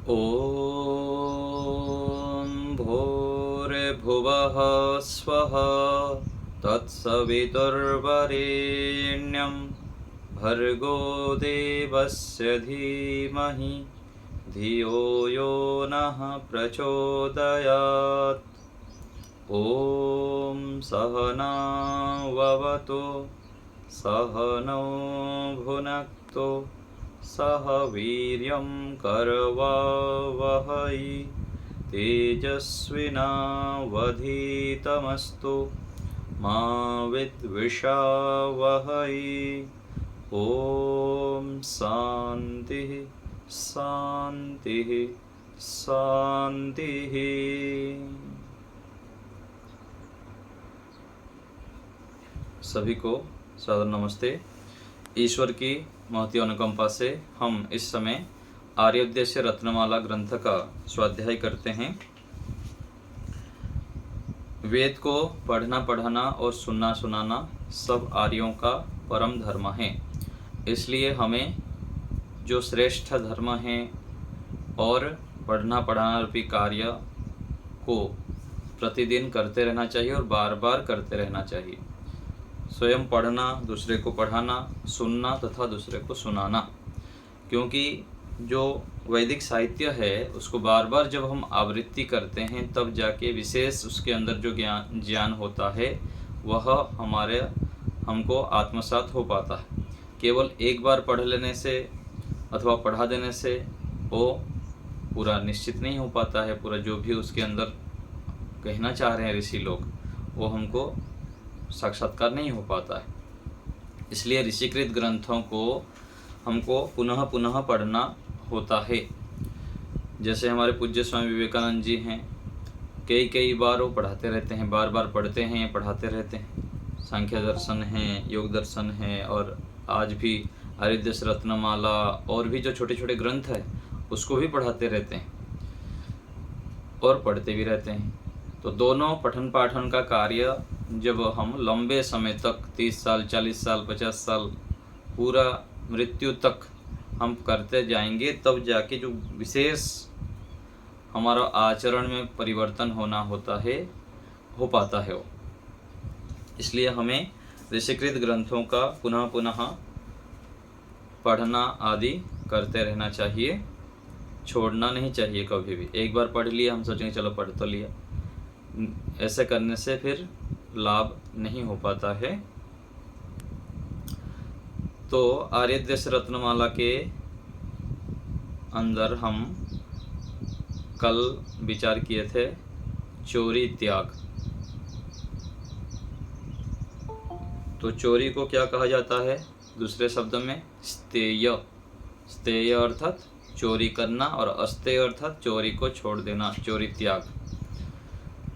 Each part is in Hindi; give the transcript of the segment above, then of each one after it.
ॐ भूर्भुवः स्वः तत्सवितुर्वरेण्यं भर्गो देवस्य धीमहि धियो यो नः प्रचोदयात्। ॐ सहनाववतु सहनौ भुनक्तु सह वीर्यं करवावहै तेजस्विनावधीतमस्तु मा विद्विषावहै। ॐ शान्तिः शान्तिः शान्तिः। सभी को सादर नमस्ते। ईश्वर की महती अनुकंपा से हम इस समय आर्योद्देश्य रत्नमाला ग्रंथ का स्वाध्याय करते हैं। वेद को पढ़ना पढ़ाना और सुनना सुनाना सब आर्यों का परम धर्म है। इसलिए हमें जो श्रेष्ठ धर्म है और पढ़ना पढ़ाना रूपी कार्य को प्रतिदिन करते रहना चाहिए और बार बार करते रहना चाहिए। स्वयं पढ़ना, दूसरे को पढ़ाना, सुनना तथा दूसरे को सुनाना। क्योंकि जो वैदिक साहित्य है उसको बार बार जब हम आवृत्ति करते हैं तब जाके विशेष उसके अंदर जो ज्ञान होता है वह हमको आत्मसात हो पाता है। केवल एक बार पढ़ लेने से अथवा पढ़ा देने से वो पूरा निश्चित नहीं हो पाता है। पूरा जो भी उसके अंदर कहना चाह रहे हैं ऋषि लोग वो हमको साक्षात्कार नहीं हो पाता है। इसलिए ऋषिकृत ग्रंथों को हमको पुनः पुनः पढ़ना होता है। जैसे हमारे पूज्य स्वामी विवेकानंद जी हैं, कई बार वो पढ़ाते रहते हैं, बार बार पढ़ते हैं, पढ़ाते रहते हैं। सांख्य दर्शन है, योग दर्शन है और आज भी आर्योद्देश्य रत्नमाला और भी जो छोटे छोटे ग्रंथ है उसको भी पढ़ाते रहते हैं और पढ़ते भी रहते हैं। तो दोनों पठन पाठन का कार्य जब हम लंबे समय तक 30 साल, 40 साल, 50 साल, पूरा मृत्यु तक हम करते जाएंगे तब जाके जो विशेष हमारा आचरण में परिवर्तन होना होता है हो पाता है वो। इसलिए हमें ऋषिकृत ग्रंथों का पुनः पुनः पढ़ना आदि करते रहना चाहिए, छोड़ना नहीं चाहिए कभी भी। एक बार पढ़ लिया हम सोचेंगे चलो पढ़ तो लिया, ऐसे करने से फिर लाभ नहीं हो पाता है। तो आर्योद्देश्य रत्नमाला के अंदर हम कल विचार किए थे चोरी त्याग। तो चोरी को क्या कहा जाता है? दूसरे शब्द में स्तेय। स्तेय अर्थात चोरी करना और अस्तेय अर्थात चोरी को छोड़ देना, चोरी त्याग।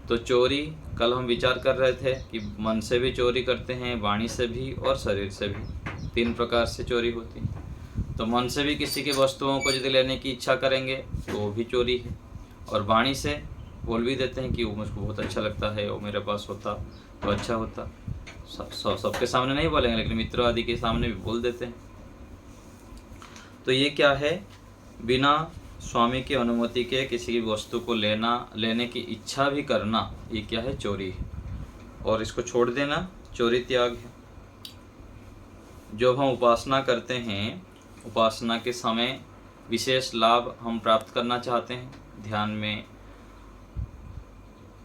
तो चोरी कल हम विचार कर रहे थे कि मन से भी चोरी करते हैं, वाणी से भी और शरीर से भी। 3 प्रकार से चोरी होती है। तो मन से भी किसी की वस्तुओं को यदि लेने की इच्छा करेंगे तो वो भी चोरी है। और वाणी से बोल भी देते हैं कि वो मुझको बहुत अच्छा लगता है, वो मेरे पास होता तो अच्छा होता। सबके सामने नहीं बोलेंगे लेकिन मित्रों आदि के सामने भी बोल देते हैं। तो ये क्या है? बिना स्वामी की अनुमति के किसी की वस्तु को लेने की इच्छा भी करना, ये क्या है? चोरी है। और इसको छोड़ देना चोरी त्याग है। जो हम उपासना करते हैं, उपासना के समय विशेष लाभ हम प्राप्त करना चाहते हैं ध्यान में,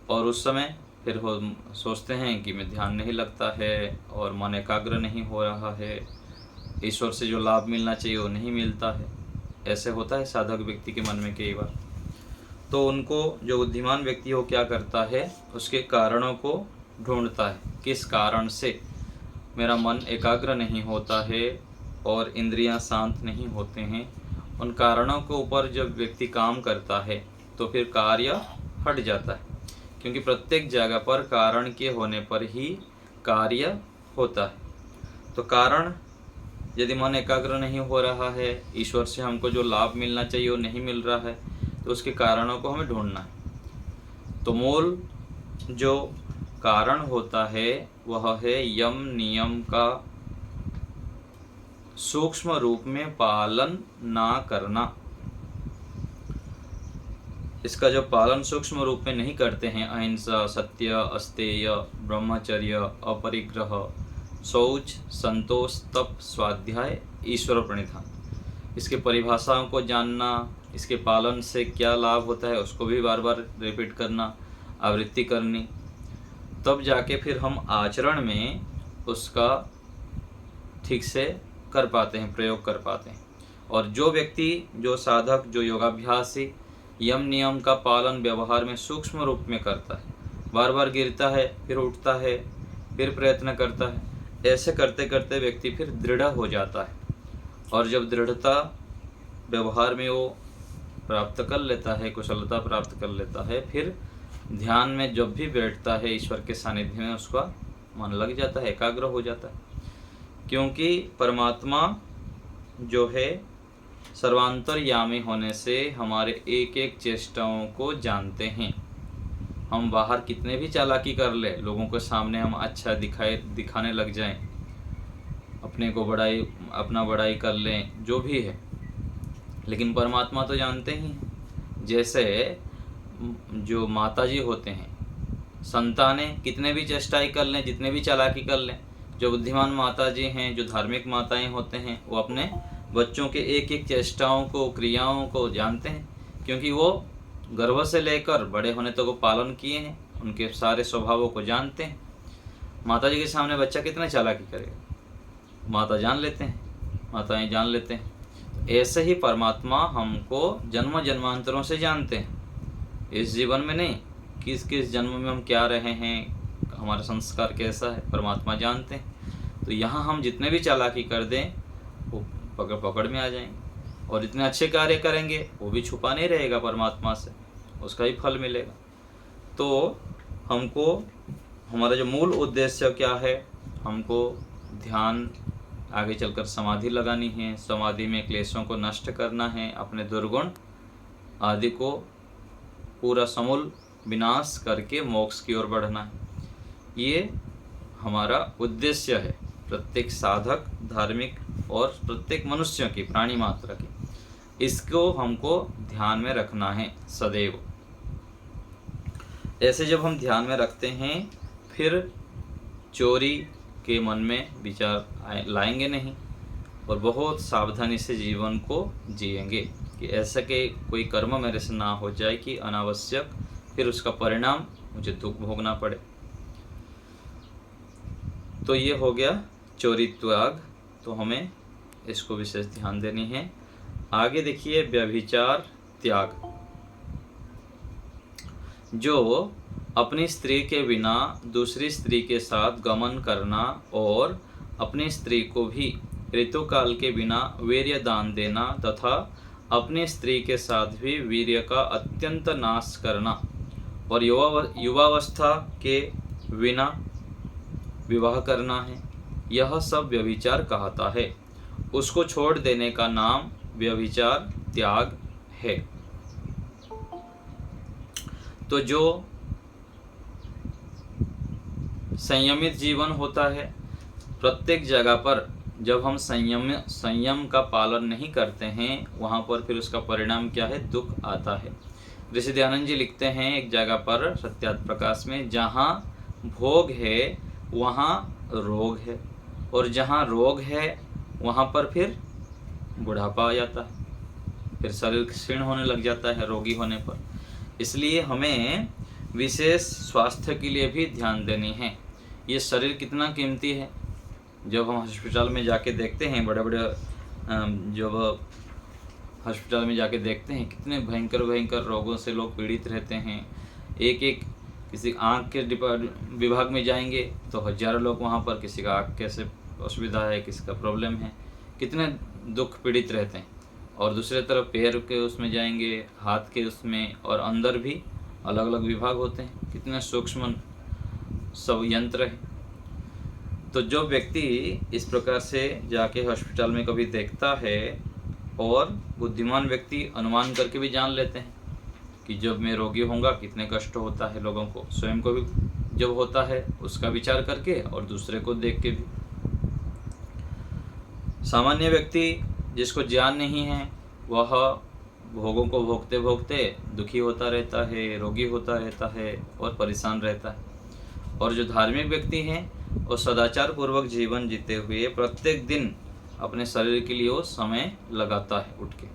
और उस समय फिर हम सोचते हैं कि मैं ध्यान नहीं लगता है और मन एकाग्र नहीं हो रहा है, ईश्वर से जो लाभ मिलना चाहिए वो नहीं मिलता है। ऐसे होता है साधक व्यक्ति के मन में कई बार। तो उनको जो बुद्धिमान व्यक्ति हो क्या करता है, उसके कारणों को ढूंढता है। किस कारण से मेरा मन एकाग्र नहीं होता है और इंद्रियां शांत नहीं होते हैं, उन कारणों के ऊपर जब व्यक्ति काम करता है तो फिर कार्य हट जाता है। क्योंकि प्रत्येक जगह पर कारण के होने पर ही कार्य होता है। तो कारण यदि मन एकाग्र नहीं हो रहा है, ईश्वर से हमको जो लाभ मिलना चाहिए वो नहीं मिल रहा है, तो उसके कारणों को हमें ढूंढना है। तो मूल जो कारण होता है वह है यम नियम का सूक्ष्म रूप में पालन ना करना। इसका जो पालन सूक्ष्म रूप में नहीं करते हैं, अहिंसा, सत्य, अस्तेय, ब्रह्मचर्य, अपरिग्रह, शौच, संतोष, तप, स्वाध्याय, ईश्वर प्रणिधान, इसके परिभाषाओं को जानना, इसके पालन से क्या लाभ होता है उसको भी बार बार रिपीट करना, आवृत्ति करनी, तब जाके फिर हम आचरण में उसका ठीक से कर पाते हैं, प्रयोग कर पाते हैं। और जो व्यक्ति, जो साधक, जो योगाभ्यासी यम नियम का पालन व्यवहार में सूक्ष्म रूप में करता है, बार बार गिरता है, फिर उठता है, फिर प्रयत्न करता है, ऐसे करते करते व्यक्ति फिर दृढ़ हो जाता है। और जब दृढ़ता व्यवहार में वो प्राप्त कर लेता है, कुशलता प्राप्त कर लेता है, फिर ध्यान में जब भी बैठता है ईश्वर के सानिध्य में उसका मन लग जाता है, एकाग्र हो जाता है। क्योंकि परमात्मा जो है सर्वांतर्यामी होने से हमारे एक एक चेष्टाओं को जानते हैं। हम बाहर कितने भी चालाकी कर ले, लोगों के सामने हम अच्छा दिखाने लग जाएं, अपने को अपना बड़ाई कर लें, जो भी है, लेकिन परमात्मा तो जानते ही हैं। जैसे जो माताजी होते हैं, संतानें कितने भी चेष्टाएं कर लें, जितने भी चालाकी कर लें, जो बुद्धिमान माताजी हैं, जो धार्मिक माताएं होते हैं, वो अपने बच्चों के एक एक चेष्टाओं को, क्रियाओं को जानते हैं, क्योंकि वो गर्भ से लेकर बड़े होने तक वो पालन किए हैं, उनके सारे स्वभावों को जानते हैं। माताजी के सामने बच्चा कितना चालाकी करेगा, माता जान लेते हैं, माताएं जान लेते हैं। ऐसे ही परमात्मा हमको जन्म जन्मांतरों से जानते हैं, इस जीवन में नहीं, किस किस जन्म में हम क्या रहे हैं, हमारा संस्कार कैसा है, परमात्मा जानते हैं। तो यहाँ हम जितने भी चालाकी कर दें वो पकड़ में आ जाएंगे, और इतने अच्छे कार्य करेंगे वो भी छुपा नहीं रहेगा परमात्मा से, उसका ही फल मिलेगा। तो हमको हमारा जो मूल उद्देश्य क्या है, हमको ध्यान आगे चलकर समाधि लगानी है, समाधि में क्लेशों को नष्ट करना है, अपने दुर्गुण आदि को पूरा समूल विनाश करके मोक्ष की ओर बढ़ना है। ये हमारा उद्देश्य है, प्रत्येक साधक, धार्मिक और प्रत्येक मनुष्य की, प्राणी मात्र की। इसको हमको ध्यान में रखना है सदैव। ऐसे जब हम ध्यान में रखते हैं, फिर चोरी के मन में विचार लाएंगे नहीं, और बहुत सावधानी से जीवन को जिएंगे कि ऐसा के कोई कर्म मेरे से ना हो जाए कि अनावश्यक फिर उसका परिणाम मुझे दुख भोगना पड़े। तो ये हो गया चोरी त्याग, तो हमें इसको विशेष ध्यान देनी है। आगे देखिए व्यभिचार त्याग। जो अपनी स्त्री के बिना दूसरी स्त्री के साथ गमन करना और अपनी स्त्री को भी ऋतुकाल के बिना वीर्य दान देना तथा अपनी स्त्री के साथ भी वीर्य का अत्यंत नाश करना और युवावस्था के बिना विवाह करना है, यह सब व्यभिचार कहता है। उसको छोड़ देने का नाम व्यभिचार त्याग है। तो जो संयमित जीवन होता है, प्रत्येक जगह पर जब हम संयम का पालन नहीं करते हैं, वहाँ पर फिर उसका परिणाम क्या है, दुख आता है। ऋषि दयानंद जी लिखते हैं एक जगह पर सत्यार्थ प्रकाश में, जहाँ भोग है वहाँ रोग है, और जहाँ रोग है वहाँ पर फिर बुढ़ापा आ जाता है, फिर शरीर क्षीण होने लग जाता है रोगी होने पर। इसलिए हमें विशेष स्वास्थ्य के लिए भी ध्यान देनी है। ये शरीर कितना कीमती है। जब हम हॉस्पिटल में जाके देखते हैं, बड़े बड़े जब हॉस्पिटल में जाके देखते हैं, कितने भयंकर भयंकर रोगों से लोग पीड़ित रहते हैं। एक एक किसी आँख के विभाग में जाएंगे तो हजारों लोग वहाँ पर, किसी का आँख कैसे असुविधा है, किसी का प्रॉब्लम है, कितने दुख पीड़ित रहते हैं। और दूसरे तरफ पैर के उसमें जाएंगे, हाथ के उसमें, और अंदर भी अलग अलग विभाग होते हैं, कितने सूक्ष्म सब यंत्र है। तो जो व्यक्ति इस प्रकार से जाके हॉस्पिटल में कभी देखता है, और बुद्धिमान व्यक्ति अनुमान करके भी जान लेते हैं कि जब मैं रोगी होऊंगा कितने कष्ट होता है लोगों को, स्वयं को भी जब होता है उसका विचार करके और दूसरे को देख के भी। सामान्य व्यक्ति जिसको ज्ञान नहीं है, वह भोगों को भोगते भोगते दुखी होता रहता है, रोगी होता रहता है और परेशान रहता है। और जो धार्मिक व्यक्ति हैं वो सदाचार पूर्वक जीवन जीते हुए प्रत्येक दिन अपने शरीर के लिए वो समय लगाता है उठ के।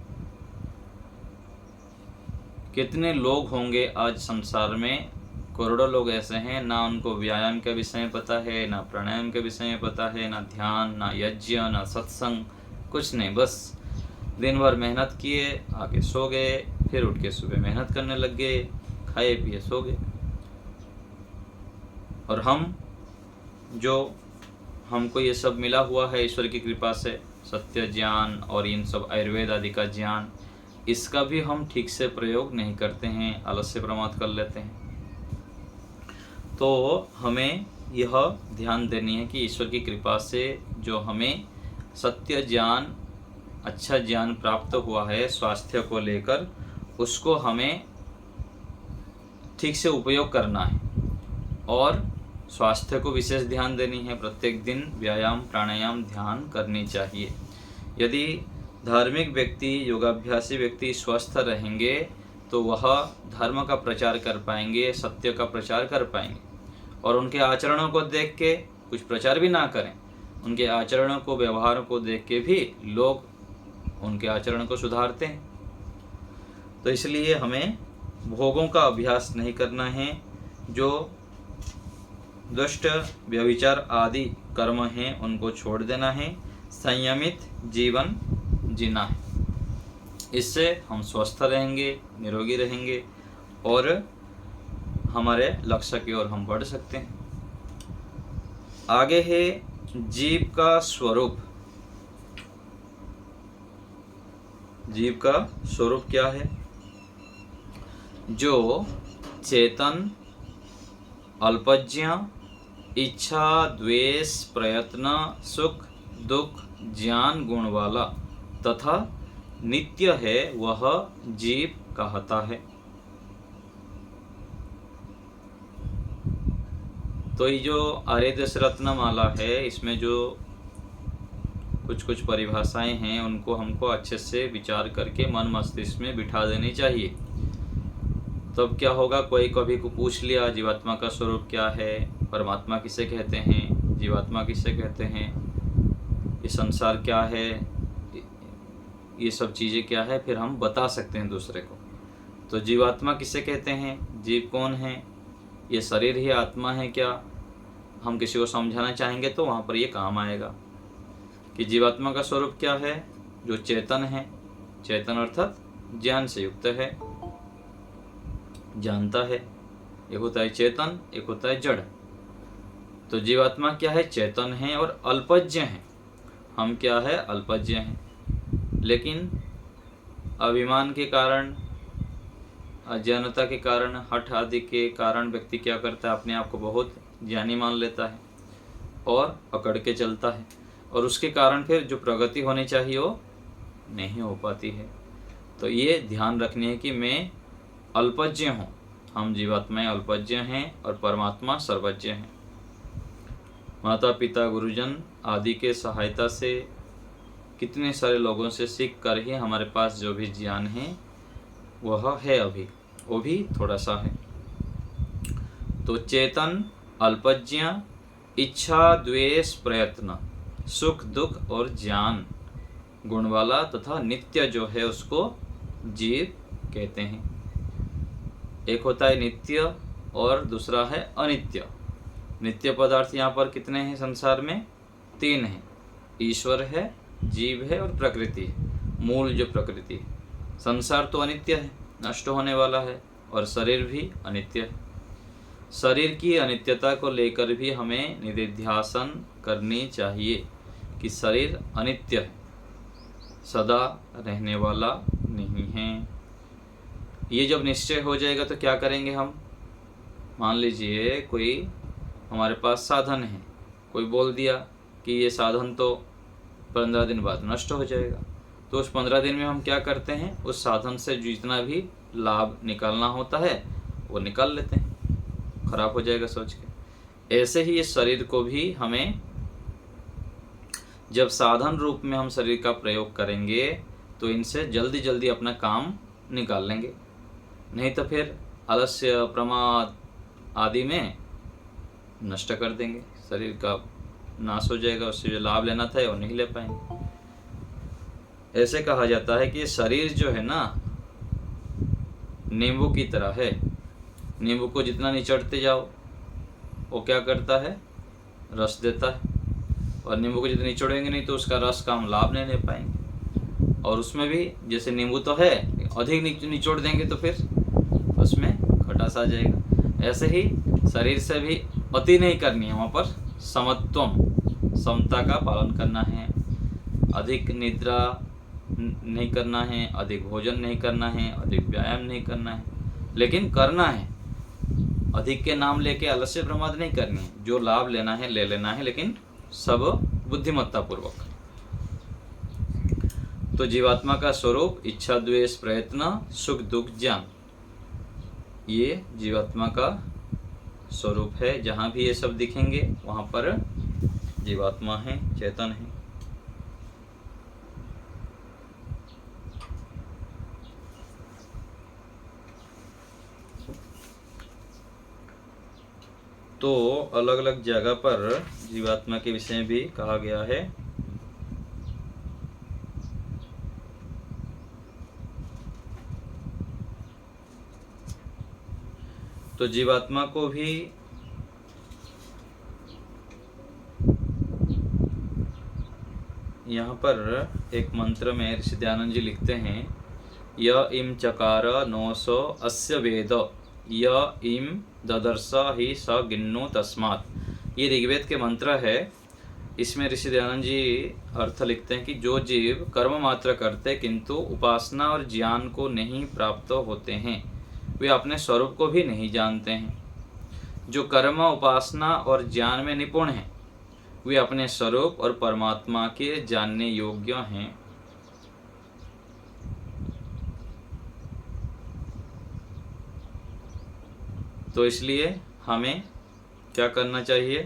कितने लोग होंगे आज संसार में, करोड़ों लोग ऐसे हैं, ना उनको व्यायाम के विषय में पता है, ना प्राणायाम के विषय में पता है, ना ध्यान, ना यज्ञ, ना सत्संग, कुछ नहीं। बस दिन भर मेहनत किए, आके सो गए, फिर उठ के सुबह मेहनत करने लग गए, खाए पिए सो गए। और हमको ये सब मिला हुआ है ईश्वर की कृपा से, सत्य ज्ञान और इन सब आयुर्वेद आदि का ज्ञान, इसका भी हम ठीक से प्रयोग नहीं करते हैं, आलस्य प्रमाद कर लेते हैं। तो हमें यह ध्यान देनी है कि ईश्वर की कृपा से जो हमें सत्य ज्ञान, अच्छा ज्ञान प्राप्त हुआ है स्वास्थ्य को लेकर, उसको हमें ठीक से उपयोग करना है और स्वास्थ्य को विशेष ध्यान देनी है। प्रत्येक दिन व्यायाम, प्राणायाम, ध्यान करनी चाहिए। यदि धार्मिक व्यक्ति, योगाभ्यासी व्यक्ति स्वस्थ रहेंगे तो वह धर्म का प्रचार कर पाएंगे, सत्य का प्रचार कर पाएंगे। और उनके आचरणों को देख के कुछ प्रचार भी ना करें, उनके आचरणों को, व्यवहार को देख के भी लोग उनके आचरण को सुधारते हैं। तो इसलिए हमें भोगों का अभ्यास नहीं करना है। जो दुष्ट, व्यभिचार आदि कर्म हैं उनको छोड़ देना है, संयमित जीवन जीना है। इससे हम स्वस्थ रहेंगे, निरोगी रहेंगे और हमारे लक्ष्य की ओर हम बढ़ सकते हैं। आगे है जीव का स्वरूप। जीव का स्वरूप क्या है? जो चेतन, अल्पज्ञ, इच्छा, द्वेष, प्रयत्न, सुख, दुख, ज्ञान गुण वाला तथा नित्य है, वह जीव कहता है। तो ये जो आर्यदेश रत्नमाला है, इसमें जो कुछ परिभाषाएं हैं उनको हमको अच्छे से विचार करके मन मस्तिष्क में बिठा देनी चाहिए। तब क्या होगा, कोई कभी को पूछ लिया जीवात्मा का स्वरूप क्या है, परमात्मा किसे कहते हैं, जीवात्मा किसे कहते हैं, ये संसार क्या है, ये सब चीज़ें क्या है, फिर हम बता सकते हैं दूसरे को। तो जीवात्मा किसे कहते हैं, जीव कौन है, ये शरीर ही आत्मा है क्या, हम किसी को समझाना चाहेंगे तो वहाँ पर ये काम आएगा कि जीवात्मा का स्वरूप क्या है। जो चेतन है, चेतन अर्थात ज्ञान से युक्त है, जानता है। एक होता है चेतन, एक होता है जड़। तो जीवात्मा क्या है, चेतन है और अल्पज्ञ है। हम क्या है, अल्पज्ञ हैं। लेकिन अभिमान के कारण, अज्ञानता के कारण, हठ आदि के कारण व्यक्ति क्या करता है, अपने आप को बहुत ज्ञानी मान लेता है और पकड़ के चलता है, और उसके कारण फिर जो प्रगति होनी चाहिए वो नहीं हो पाती है। तो ये ध्यान रखनी है कि मैं अल्पज्ञ हूँ, हम जीवात्माएं अल्पज्ञ हैं और परमात्मा सर्वज्ञ हैं। माता पिता, गुरुजन आदि के सहायता से, कितने सारे लोगों से सीख कर ही हमारे पास जो भी ज्ञान है वह है, अभी वो भी थोड़ा सा है। तो चेतन, अल्पज्ञ, इच्छा, द्वेष, प्रयत्न, सुख, दुख और ज्ञान गुण वाला तथा नित्य जो है उसको जीव कहते हैं। एक होता है नित्य और दूसरा है अनित्य। नित्य पदार्थ यहाँ पर कितने हैं संसार में? 3 हैं। ईश्वर है, जीव है और प्रकृति है। मूल जो प्रकृति है। संसार तो अनित्य है, नष्ट होने वाला है, और शरीर भी अनित्य है। शरीर की अनित्यता को लेकर भी हमें निधिध्यासन करनी चाहिए कि शरीर अनित्य है, सदा रहने वाला नहीं है। ये जब निश्चय हो जाएगा तो क्या करेंगे हम? मान लीजिए कोई हमारे पास साधन है, कोई बोल दिया कि ये साधन तो 15 दिन बाद नष्ट हो जाएगा, तो उस 15 दिन में हम क्या करते हैं, उस साधन से जितना भी लाभ निकालना होता है वो निकाल लेते हैं, खराब हो जाएगा सोच के। ऐसे ही इस शरीर को भी हमें जब साधन रूप में हम शरीर का प्रयोग करेंगे तो इनसे जल्दी जल्दी अपना काम निकाल लेंगे। नहीं तो फिर आलस्य, प्रमाद आदि में नष्ट कर देंगे, शरीर का नाश हो जाएगा, उससे जो लाभ लेना था वो नहीं ले पाएंगे। ऐसे कहा जाता है कि शरीर जो है ना नींबू की तरह है। नींबू को जितना निचोड़ते जाओ वो क्या करता है, रस देता है, और नींबू को जितना निचोड़ेंगे नहीं तो उसका रस का हम लाभ नहीं ले पाएंगे। और उसमें भी जैसे नींबू तो है, अधिक निचोड़ देंगे तो फिर उसमें खटास आ जाएगा। ऐसे ही शरीर से भी अति नहीं करनी है, वहाँ पर समता का पालन करना है। अधिक निद्रा नहीं करना है, अधिक भोजन नहीं करना है, अधिक व्यायाम नहीं करना है, लेकिन करना है। अधिक के नाम लेके आलस्य प्रमाद नहीं करनी है, जो लाभ लेना है ले लेना है, लेकिन सब बुद्धिमत्ता पूर्वक। तो जीवात्मा का स्वरूप इच्छा, द्वेष, प्रयत्न, सुख, दुख, ज्ञान, ये जीवात्मा का स्वरूप है। जहाँ भी ये सब दिखेंगे वहाँ पर जीवात्मा है, चेतन है। तो अलग अलग जगह पर जीवात्मा के विषय में भी कहा गया है। तो जीवात्मा को भी यहाँ पर एक मंत्र में ऋषि दयानंद जी लिखते हैं, य इम चकार नोसो अस्य वेद य इम ददर्श ही स गिन्नो तस्मात्। ये ऋग्वेद के मंत्र है। इसमें ऋषि दयानंद जी अर्थ लिखते हैं कि जो जीव कर्म मात्र करते किंतु उपासना और ज्ञान को नहीं प्राप्त होते हैं, वे अपने स्वरूप को भी नहीं जानते हैं। जो कर्म, उपासना और ज्ञान में निपुण हैं, वे अपने स्वरूप और परमात्मा के जानने योग्य हैं। तो इसलिए हमें क्या करना चाहिए,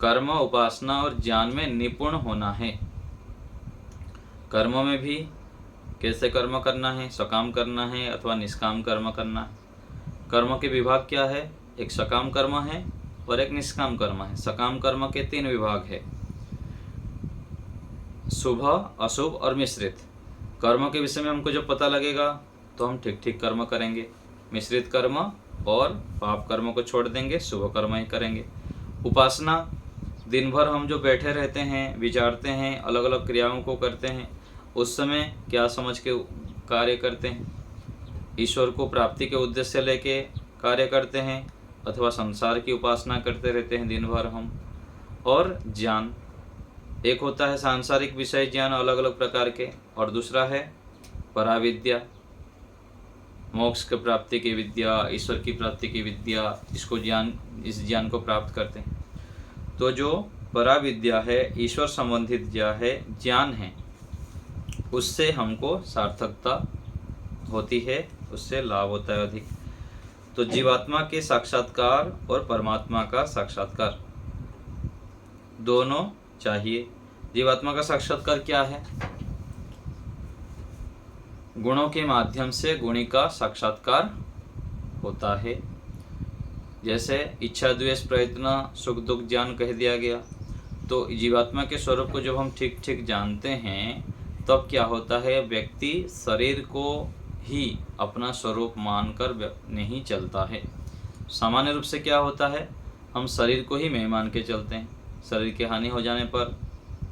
कर्म, उपासना और ज्ञान में निपुण होना है। कर्म में भी कैसे कर्म करना है, सकाम करना है अथवा निष्काम कर्म करना है। कर्म के विभाग क्या है, एक सकाम कर्म है और एक निष्काम कर्म है। सकाम कर्म के 3 विभाग है, शुभ, अशुभ और मिश्रित। कर्म के विषय में हमको जब पता लगेगा तो हम ठीक ठीक कर्म करेंगे। मिश्रित कर्म और पाप कर्म को छोड़ देंगे, शुभ कर्म ही करेंगे। उपासना, दिन भर हम जो बैठे रहते हैं, विचारते हैं, अलग अलग क्रियाओं को करते हैं, उस समय क्या समझ के कार्य करते हैं, ईश्वर को प्राप्ति के उद्देश्य से लेके कार्य करते हैं अथवा संसार की उपासना करते रहते हैं दिन भर हम। और ज्ञान, एक होता है सांसारिक विषय ज्ञान अलग अलग प्रकार के, और दूसरा है पराविद्या, मोक्ष की प्राप्ति की विद्या, ईश्वर की प्राप्ति की विद्या, इसको ज्ञान, इस ज्ञान को प्राप्त करते हैं। तो जो पराविद्या है, ईश्वर संबंधित ज्ञान है, उससे हमको सार्थकता होती है, उससे लाभ होता है अधिक। तो जीवात्मा के साक्षात्कार और परमात्मा का साक्षात्कार दोनों चाहिए। जीवात्मा का साक्षात्कार क्या है, गुणों के माध्यम से गुणी का साक्षात्कार होता है। जैसे इच्छा, द्वेष, प्रयत्न, सुख, दुख, ज्ञान कह दिया गया। तो जीवात्मा के स्वरूप को जब हम ठीक ठीक जानते हैं तब क्या होता है, व्यक्ति शरीर को ही अपना स्वरूप मानकर नहीं चलता है। सामान्य रूप से क्या होता है, हम शरीर को ही मैं मान के चलते हैं। शरीर की हानि हो जाने पर,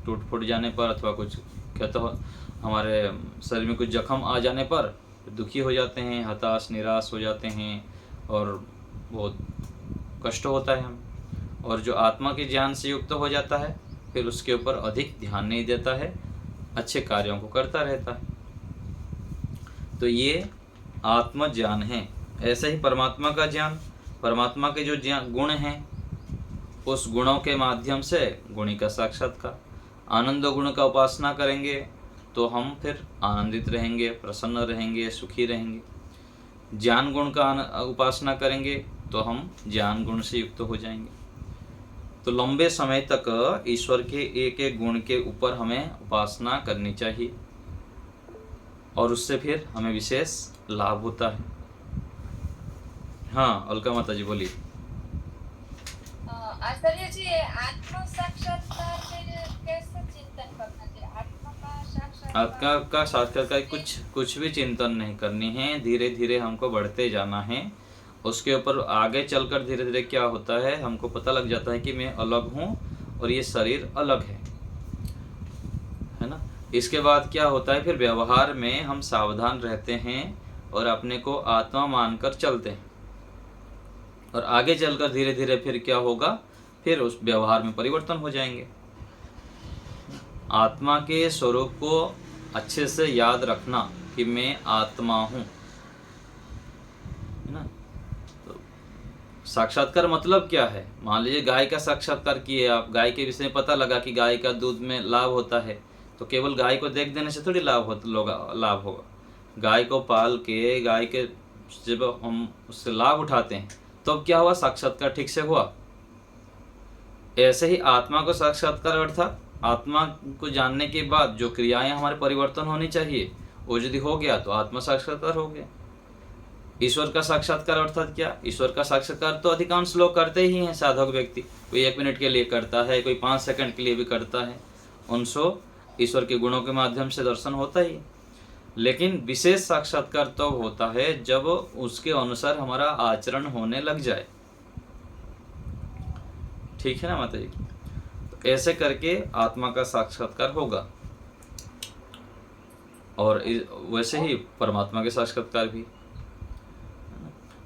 टूट फूट जाने पर, अथवा कुछ कहते हो हमारे शरीर में कुछ जख्म आ जाने पर दुखी हो जाते हैं, हताश निराश हो जाते हैं और बहुत कष्ट होता है हम। और जो आत्मा के ज्ञान से युक्त हो जाता है फिर उसके ऊपर अधिक ध्यान नहीं देता है, अच्छे कार्यों को करता रहता है। तो ये आत्मज्ञान है। ऐसे ही परमात्मा का ज्ञान, परमात्मा के जो गुण हैं उस गुणों के माध्यम से गुणी का साक्षात्कार। आनंद गुण का उपासना करेंगे तो हम फिर आनंदित रहेंगे, प्रसन्न रहेंगे, सुखी रहेंगे। ज्ञान गुण का उपासना करेंगे तो हम ज्ञान गुण से युक्त हो जाएंगे। तो लंबे समय तक ईश्वर के एक एक गुण के ऊपर हमें उपासना करनी चाहिए। और उससे फिर हमें विशेष लाभ होता है। हाँ अलका माता जी बोलिए। आचार्य जी, आत्म साक्षात्कार में कैसे चिंतन करना चाहिए? आत्मा का साक्षात्कार आत्मा का साक्षात्कार कुछ भी चिंतन नहीं करनी है, धीरे धीरे हमको बढ़ते जाना है। उसके ऊपर आगे चलकर धीरे धीरे क्या होता है, हमको पता लग जाता है कि मैं अलग हूँ और ये शरीर अलग है ना। इसके बाद क्या होता है, फिर व्यवहार में हम सावधान रहते हैं और अपने को आत्मा मानकर चलते हैं। और आगे चलकर धीरे धीरे फिर क्या होगा, फिर उस व्यवहार में परिवर्तन हो जाएंगे। आत्मा के स्वरूप को अच्छे से याद रखना कि मैं आत्मा हूँ, है ना। तो साक्षात्कार मतलब क्या है, मान लीजिए गाय का साक्षात्कार किए आप, गाय के विषय में पता लगा कि गाय का दूध में लाभ होता है, तो केवल गाय को देख देने से थोड़ी लाभ होगा। गाय को पाल के, गाय के जब हम उससे लाभ उठाते हैं तो अब क्या हुआ, साक्षात्कार ठीक से हुआ। ऐसे ही आत्मा को साक्षात्कार अर्थात आत्मा को जानने के बाद जो क्रियाएं हमारे परिवर्तन होनी चाहिए वो यदि हो गया तो आत्मा साक्षात्कार हो गया। ईश्वर का साक्षात्कार अर्थात क्या, ईश्वर का साक्षात्कार तो अधिकांश लोग करते ही हैं। साधक व्यक्ति कोई 1 मिनट के लिए करता है, कोई 5 सेकंड के लिए भी करता है, उनसे ईश्वर के गुणों के माध्यम से दर्शन होता ही। लेकिन विशेष साक्षात्कार तो होता है जब उसके अनुसार हमारा आचरण होने लग जाए। ठीक है ना माता जी। तो ऐसे करके आत्मा का साक्षात्कार होगा। और वैसे ही परमात्मा के साक्षात्कार भी।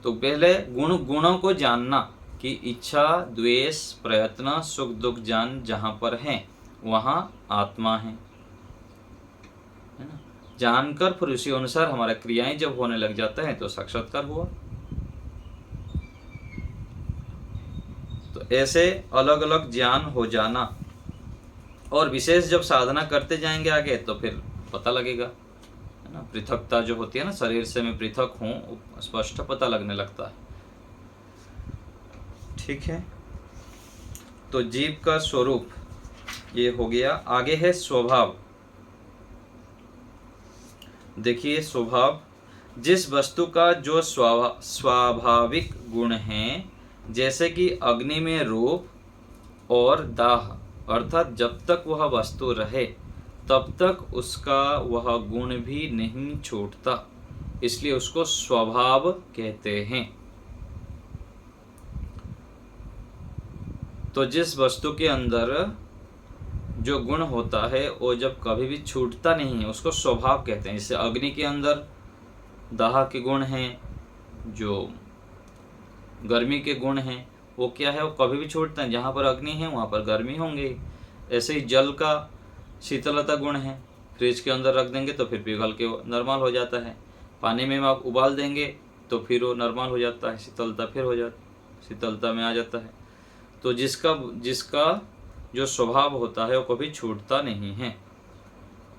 तो पहले गुणों को जानना कि इच्छा, द्वेष, प्रयत्न, सुख दुख जान जहाँ पर है वहाँ आत्मा है ना। जानकर फिर उसी अनुसार हमारा क्रियाएं जब होने लग जाता है तो साक्षात्कार हुआ। तो ऐसे अलग अलग ज्ञान हो जाना, और विशेष जब साधना करते जाएंगे आगे तो फिर पता लगेगा, है ना। पृथकता जो होती है ना, शरीर से मैं पृथक हूँ, स्पष्ट पता लगने लगता है। ठीक है, तो जीव का स्वरूप ये हो गया। आगे है स्वभाव। देखिए स्वभाव, जिस वस्तु का जो स्वाभाविक गुण है, जैसे कि अग्नि में रूप और दाह, अर्थात जब तक वह वस्तु रहे तब तक उसका वह गुण भी नहीं छूटता, इसलिए उसको स्वभाव कहते हैं। तो जिस वस्तु के अंदर जो गुण होता है वो जब कभी भी छूटता नहीं है उसको स्वभाव कहते हैं। जैसे अग्नि के अंदर दाह के गुण हैं, जो गर्मी के गुण हैं, वो क्या है, वो कभी भी छूटते हैं। जहाँ पर अग्नि है वहाँ पर गर्मी होंगे। ऐसे ही जल का शीतलता गुण है, फ्रिज के अंदर रख देंगे तो फिर पिघल के नॉर्मल हो जाता है। पानी में आप उबाल देंगे तो फिर वो नॉर्मल हो जाता है, शीतलता में आ जाता है। तो जिसका जो स्वभाव होता है वो कभी छूटता नहीं है।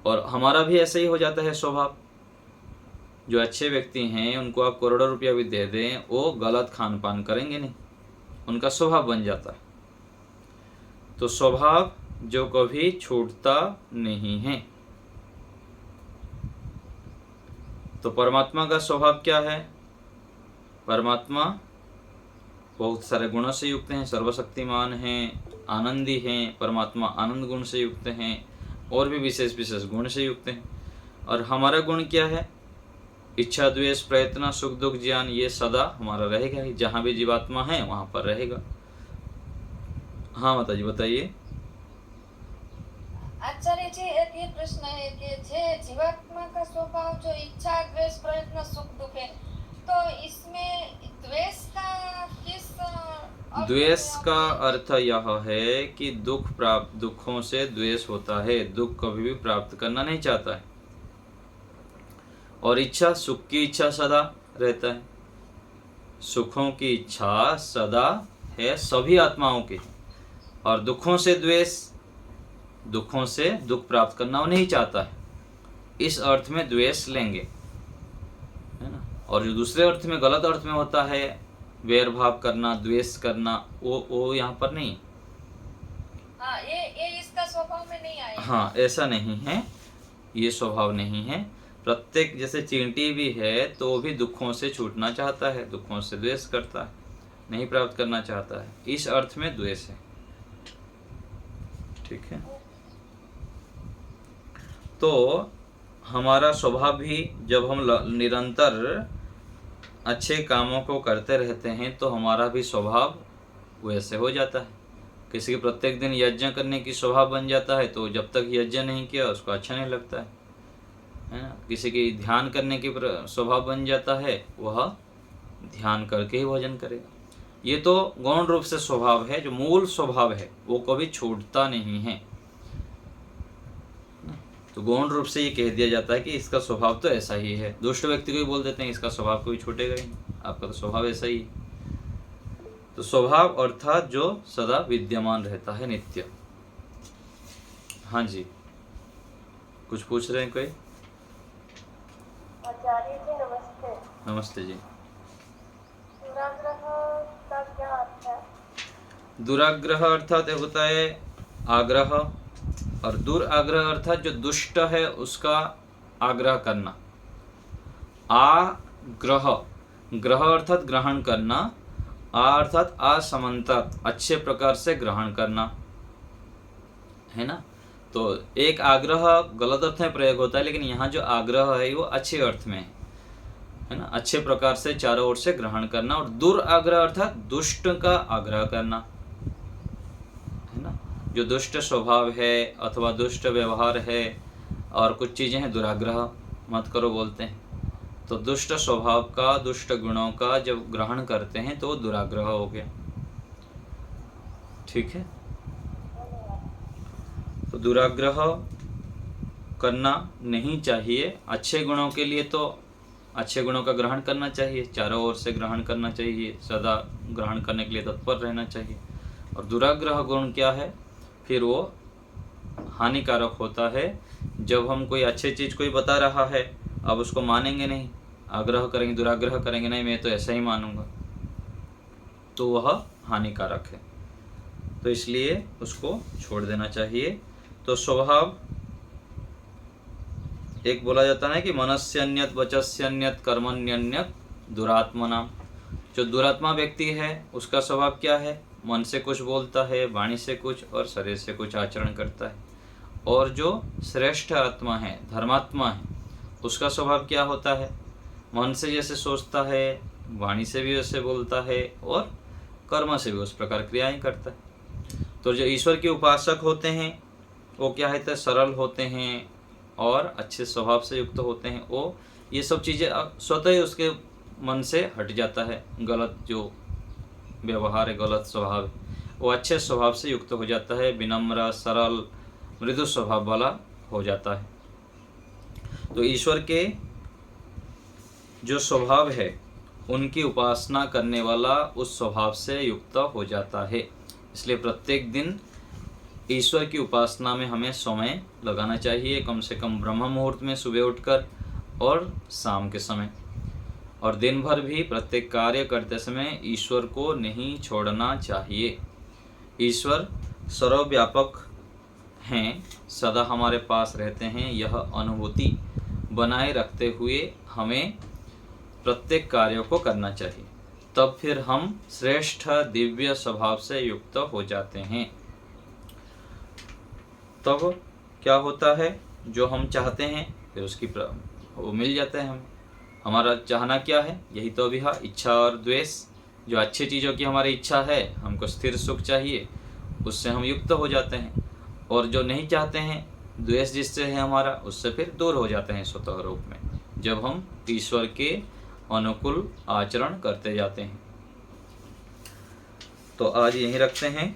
और हमारा भी ऐसे ही हो जाता है स्वभाव। जो अच्छे व्यक्ति हैं उनको आप करोड़ों रुपया भी दे दें, वो गलत खान पान करेंगे नहीं, उनका स्वभाव बन जाता है। तो स्वभाव जो कभी छूटता नहीं है। तो परमात्मा का स्वभाव क्या है, परमात्मा बहुत सारे गुणों से युक्त हैं, सर्वशक्तिमान हैं, आनंदी हैं। परमात्मा आनंद गुण से युक्त हैं और भी विशेष विशेष गुण से युक्त हैं। और हमारा गुण क्या है, इच्छा, द्वेष, प्रयत्न, सुख दुख ज्ञान, ये सदा हमारा रहेगा ही। जहाँ भी जीवात्मा है वहाँ पर रहेगा। हाँ माता जी बताइए। आचार्य जी, एक ये प्रश्न है कि जीवात्मा का स्वभाव जो इच्छा, द्वेष, प्रयत्न, सुख दुख है, तो इसमें द्वेष का किस द्वेष का अर्थ यह है कि दुखों से द्वेष होता है, दुख कभी भी प्राप्त करना नहीं चाहता है। और इच्छा, सुख की इच्छा सदा रहता है, सुखों की इच्छा सदा है सभी आत्माओं की। और दुखों से दुख प्राप्त करना वो नहीं चाहता है, इस अर्थ में द्वेष लेंगे, है ना। और जो दूसरे अर्थ में, गलत अर्थ में होता है, वैर भाव करना, द्वेष करना, वो यहाँ पर नहीं। हाँ, ये इसका स्वभाव में नहीं आया। हाँ ऐसा नहीं है, ये स्वभाव नहीं है। प्रत्येक, जैसे चींटी भी है तो वो भी दुखों से छूटना चाहता है, दुखों से द्वेष करता है, नहीं प्राप्त करना चाहता है, इस अर्थ में द्वेष है। ठीक है, तो हमारा स्वभाव भी जब हम निरंतर अच्छे कामों को करते रहते हैं तो हमारा भी स्वभाव वैसे हो जाता है। किसी के प्रत्येक दिन यज्ञ करने की स्वभाव बन जाता है तो जब तक यज्ञ नहीं किया उसको अच्छा नहीं लगता है ना। किसी की ध्यान करने की स्वभाव बन जाता है, वह ध्यान करके ही भजन करेगा। ये तो गौण रूप से स्वभाव है, जो मूल स्वभाव है वो कभी छूटता नहीं है। तो गौण रूप से ये कह दिया जाता है कि इसका स्वभाव तो ऐसा ही है। दुष्ट व्यक्ति को भी बोल देते हैं इसका स्वभाव कभी छूटेगा ही नहीं, आपका तो स्वभाव ऐसा ही है। तो स्वभाव अर्थात जो सदा विद्यमान रहता है, नित्य। हाँ जी, कुछ पूछ रहे हैं कोई? आचार्य जी नमस्ते। नमस्ते जी। दुराग्रह का क्या अर्थ है? दुराग्रह अर्थात होता है आग्रह, और दुराग्रह अर्थात जो दुष्ट है उसका आग्रह करना। आग्रह, ग्रह अर्थात ग्रहण करना, आ अर्थात असमंता, अच्छे प्रकार से ग्रहण करना, है ना। तो एक आग्रह गलत अर्थ में प्रयोग होता है, लेकिन यहाँ जो आग्रह है वो अच्छे अर्थ में है ना, अच्छे प्रकार से चारों ओर से ग्रहण करना। और दुराग्रह अर्थात दुष्ट का आग्रह करना, है ना। जो दुष्ट स्वभाव है अथवा दुष्ट व्यवहार है और कुछ चीजें हैं, दुराग्रह मत करो बोलते हैं। तो दुष्ट स्वभाव का, दुष्ट गुणों का जब ग्रहण करते हैं तो दुराग्रह हो गया। ठीक है, तो दुराग्रह करना नहीं चाहिए। अच्छे गुणों के लिए तो अच्छे गुणों का ग्रहण करना चाहिए, चारों ओर से ग्रहण करना चाहिए, सदा ग्रहण करने के लिए तत्पर रहना चाहिए। और दुराग्रह गुण क्या है, फिर वो हानिकारक होता है। जब हम कोई अच्छी चीज कोई बता रहा है, अब उसको मानेंगे नहीं, आग्रह करेंगे, दुराग्रह करेंगे, नहीं मैं तो ऐसा ही मानूंगा, तो वह हानिकारक है। तो इसलिए उसको छोड़ देना चाहिए। तो स्वभाव एक बोला जाता है कि मनस्यन्यत वचस्यन्यत कर्मण्यन्यत दुरात्मना। जो दुरात्मा व्यक्ति है उसका स्वभाव क्या है, मन से कुछ बोलता है, वाणी से कुछ और शरीर से कुछ आचरण करता है। और जो श्रेष्ठ आत्मा है, धर्मात्मा है, उसका स्वभाव क्या होता है, मन से जैसे सोचता है, वाणी से भी वैसे बोलता है और कर्म से भी उस प्रकार क्रियाएं करता है। तो जो ईश्वर के उपासक होते हैं वो क्या है, सरल होते हैं और अच्छे स्वभाव से युक्त होते हैं। वो ये सब चीज़ें स्वतः ही उसके मन से हट जाता है, गलत जो व्यवहार है, गलत स्वभाव है, वो अच्छे स्वभाव से युक्त हो जाता है, विनम्र, सरल, मृदु स्वभाव वाला हो जाता है। तो ईश्वर के जो स्वभाव है उनकी उपासना करने वाला उस स्वभाव से युक्त हो जाता है। इसलिए प्रत्येक दिन ईश्वर की उपासना में हमें समय लगाना चाहिए, कम से कम ब्रह्म मुहूर्त में सुबह उठकर और शाम के समय। और दिन भर भी प्रत्येक कार्य करते समय ईश्वर को नहीं छोड़ना चाहिए। ईश्वर सर्वव्यापक हैं, सदा हमारे पास रहते हैं। यह अनुभूति बनाए रखते हुए हमें प्रत्येक कार्यों को करना चाहिए, तब फिर हम श्रेष्ठ दिव्य स्वभाव से युक्त हो जाते हैं। तब क्या होता है, जो हम चाहते हैं फिर उसकी वो मिल जाता है हमें। हमारा चाहना क्या है, यही तो अभी है, इच्छा और द्वेष। जो अच्छी चीज़ों की हमारी इच्छा है, हमको स्थिर सुख चाहिए, उससे हम युक्त हो जाते हैं। और जो नहीं चाहते हैं, द्वेष जिससे है हमारा, उससे फिर दूर हो जाते हैं स्वतः रूप में, जब हम ईश्वर के अनुकूल आचरण करते जाते हैं। तो आज यहीं रखते हैं।